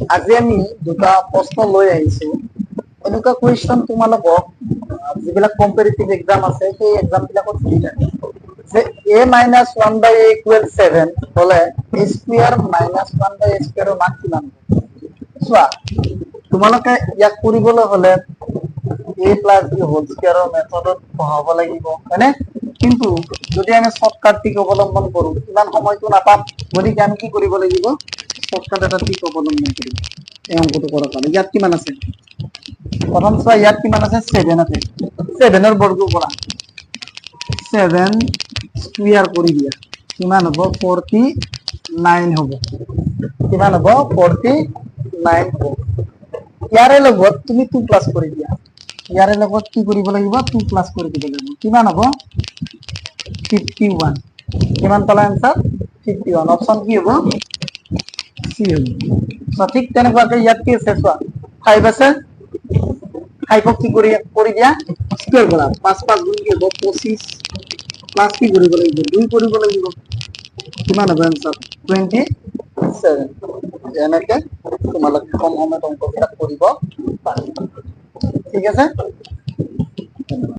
আজি আমি দুটা প্ৰশ্ন লৈ আহিছো এনেকুৱা কুৱেশ্যন তোমালোকক যিবিলাক কম্পাৰিটিভ এক্সাম আছে সেই এক্সাম বিলাকত সুধি থাকে যে a minus 1 by a equal 7 হলে a square minus 1 by a square ৰ মান কিমান চোৱা তোমালোকে ইয়াক কৰিবলৈ হলে a plus b whole square ৰ মেথডত পঢ়াব লাগিব হয়নে কিন্তু যদি আমি শৰ্টকাট ট্ৰিক অৱলম্বন কৰো ইমান সময়টো নাপাম গতিকে আমি কি কৰিব লাগিব শৰ্টকাট এটা ট্ৰিক অৱলম্বন কৰিম এই অংকটো কৰাৰ কাৰণে ইয়াত কিমান আছে প্ৰথম চোৱা ইয়াত কিমান আছে 7 আছে 7 ৰ বৰ্গ কৰা 7 স্কয়াৰ কৰি দিয়া কিমান হ'ব 49 হ'ব কিমান হ'ব 49 হ'ব ইয়াৰে লগত তুমি 2 প্লাস কৰি দিয়া ইয়াৰে লগত কি কৰিব লাগিব 2 প্লাস কৰি দিব লাগিব কিমান হ'ব 51 কিমান পালা आंसर 51 অপচন কি হ'ব সি হ'ব সঠিক তেনেকুৱাকে ইয়াত কি আছে চোৱা 5 আছে 5 কি কৰি দিয়া স্কয়াৰ কৰা 5 5 গুণ কি হ'ব 25 প্লাস কি কৰিব লাগিব 2 কৰিব লাগিব কিমান হ'ব आंसर 27 এনেকে তোমালোক কম সময়ত অংকবিলাক কৰিব পাৰিবা ঠিক আছে